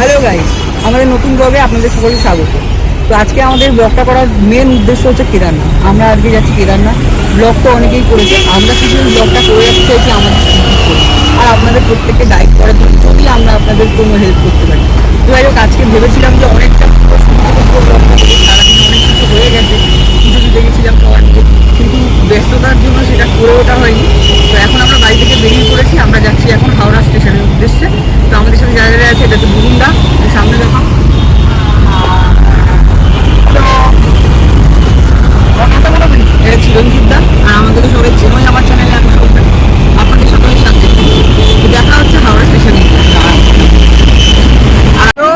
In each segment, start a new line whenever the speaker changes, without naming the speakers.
Hello guys, আমাদের নতুন ব্লগে আপনাদের সকলকে স্বাগত। তো আজকে আমাদের ব্লগটা করার মেন উদ্দেশ্য হচ্ছে কেদারনাথ। আমরা আজকে যাচ্ছি কেদারনাথ। ব্লগ তো অনেকেই করেছে, আমরা শুধু ব্লগটা করে রাখতে চাইছি আমাদের আর আপনাদের প্রত্যেককে গাইড করার জন্য, যদি আমরা আপনাদের কোনো হেল্প করতে পারি। তো যাই হোক, আজকে ভেবেছিলাম যে অনেকটা ব্লগটা সারাদিন অনেক কিছু হয়ে গেছে, কিছু দেখেছিলাম খাওয়ার দিকে, কিন্তু ব্যস্ততার জন্য সেটা করে ওঠা হয়নি। তো এখন আমরা বাড়ি থেকে বেরিয়ে পড়েছি, আমরা যাচ্ছি এখন হাওড়া স্টেশনের উদ্দেশ্যে। তো আমাদের সাথে জায়গায় আছে, এটা হচ্ছে বুরুন্ডা, সামনে দেখা। এটা চিরঞ্জিত দা, আর আমাদেরকে সবাই চেনোই আমার চ্যানেলে। আমি সবাই আপনাদের সকলের সাথে দেখা হচ্ছে হাওড়া স্টেশনে। আরও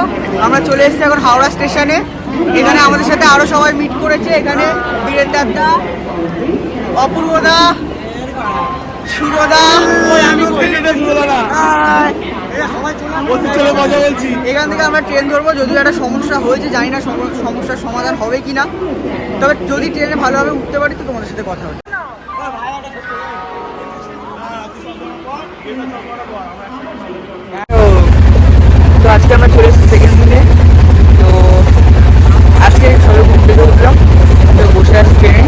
আমরা চলে এসেছি এখন হাওড়া স্টেশনে। এখানে আমাদের সাথে আরও সবাই মিট করেছে। এখানে বীরেন্দার দা, অপূর্বদা, সুরদা, এখান থেকে আমরা ট্রেন ধরবো। যদিও একটা সমস্যা হয়েছে, জানি না সমস্যার সমাধান হবে কি না, তবে যদি ট্রেনে ভালোভাবে উঠতে পারি তো তোমাদের সাথে কথা হবে। তো আজকে আমরা চলে এসেছি সেকেন্ড দিনে। তো আজকে সবাই ঘুম থেকে উঠলাম, তো বসে আছি ট্রেনে।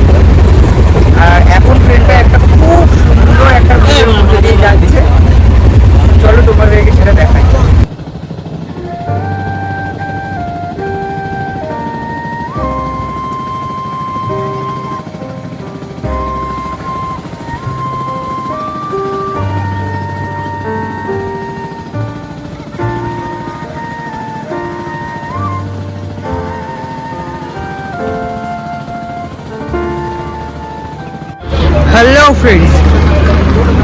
আর এখন ট্রেনটা একটা খুব সুন্দর একটা রোডের মধ্যে দিয়ে যাচ্ছে। চলো তোমাদেরকে সেটা দেখাই। Hello friends,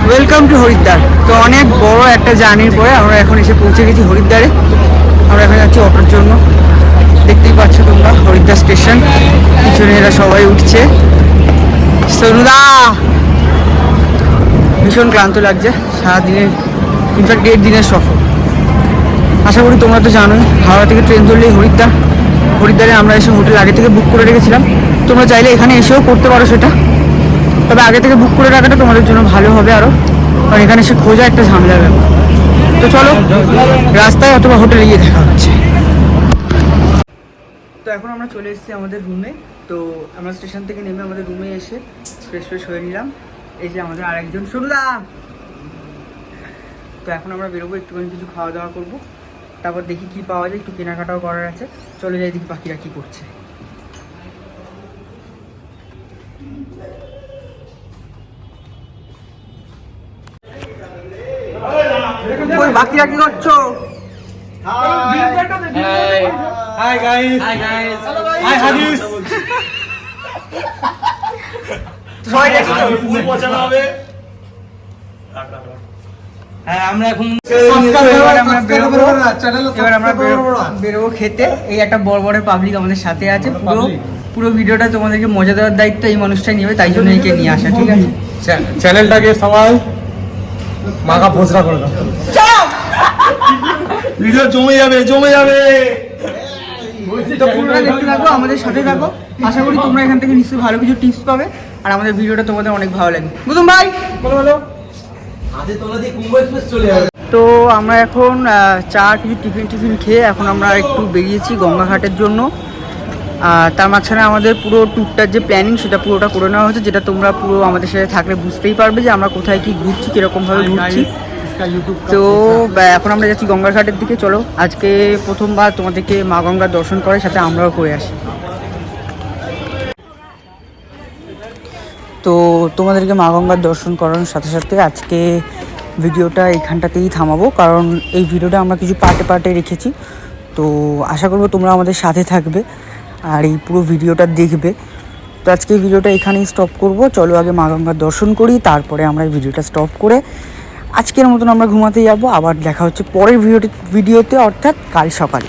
welcome to Haridwar. তো অনেক বড় একটা জার্নির পরে আমরা এখন এসে পৌঁছে গেছি হরিদ্বারে। আমরা এখন যাচ্ছি অটোর জন্য। দেখতেই পাচ্ছ তোমরা হরিদ্বার স্টেশন, পিছনে এরা সবাই উঠছে। সনুদা, ভীষণ ক্লান্ত লাগছে সারাদিনের, ইনফ্যাক্ট 1.5 দিনের সফর। আশা করি তোমরা তো জানোই, হাওড়া থেকে ট্রেন ধরলেই হরিদ্বার। হরিদ্বারে আমরা এসে হোটেল আগে থেকে বুক করে রেখেছিলাম। তোমরা চাইলে এখানে এসেও করতে পারো সেটা, তবে আগে থেকে বুক করে রাখাটা তোমাদের জন্য ভালো হবে আরও, কারণ এখানে এসে খোঁজা একটা ঝামেলার ব্যাপার। তো চলো রাস্তায় অথবা হোটেলে গিয়ে দেখা হচ্ছে। তো এখন আমরা চলে এসেছি আমাদের রুমে। তো আমরা স্টেশন থেকে নেমে আমাদের রুমে এসে ফ্রেশ হয়ে নিলাম। এই যে আমাদের আরেকজন সরুদা। তো এখন আমরা বেরোবো, একটুখানি কিছু খাওয়া দাওয়া করবো, তারপর দেখি কি পাওয়া যায়, একটু কেনাকাটাও করার আছে। চলে যাই দেখি বাকিরা কি করছে। বাকিরা কি করছো?
Hi guys. Hi guys. Hi Hadis.
সবাই দেখো
ফুল পছন্দ হবে।
হ্যাঁ, আমরা এখন বেরোবো খেতে। এই একটা বড় বড় পাবলিক আমাদের সাথে আছে। পুরো ভিডিওটা তোমাদেরকে মজা দেওয়ার দায়িত্ব এই মানুষটাই নেবে, তাই জন্য একে নিয়ে আসা। ঠিক আছে,
চ্যানেলটাকে সবাই মাগা ভোজরা করে দাও। ভিডিও জমে যাবে।
তো পুরোটা দেখতে থাকো, আমাদের সাথে থাকো। আশা করি তোমরা এখান থেকে নিশ্চয়ই ভালো কিছু টিপস পাবে, আর আমাদের ভিডিওটা তোমাদের অনেক ভালো লাগবে। বুঝুন ভাই,
বলো।
তো আমরা এখন চা কিছু টিফিন খেয়ে এখন আমরা একটু বেরিয়েছি গঙ্গাঘাটের জন্য। তার মাঝখানে আমাদের পুরো ট্যুরটার যে প্ল্যানিং সেটা পুরোটা করে নেওয়া হয়েছে, যেটা তোমরা পুরো আমাদের সাথে থাকলে বুঝতেই পারবে যে আমরা কোথায় কি ঘুরছি, কীরকমভাবে ঘুরছি। তো এখন আমরা যাচ্ছি গঙ্গার ঘাটের দিকে। চলো আজকে প্রথমবার তোমাদেরকে মা গঙ্গার দর্শন করার সাথে আমরাও করে আসি। তো তোমাদেরকে মা গঙ্গার দর্শন করানোর সাথে সাথে আজকে ভিডিওটা এইখানটাতেই থামাবো, কারণ এই ভিডিওটা আমরা কিছু পার্টে রেখেছি। তো আশা করবো তোমরা আমাদের সাথে থাকবে আর এই পুরো ভিডিওটা দেখবে। তো আজকে এই ভিডিওটা এখানেই স্টপ করব। চলো আগে মা গঙ্গার দর্শন করি, তারপরে আমরা এই ভিডিওটা স্টপ করে আজকের মতন আমরা ঘুমাতে যাব। আবার দেখা হচ্ছে পরের ভিডিওতে, অর্থাৎ কাল সকালে।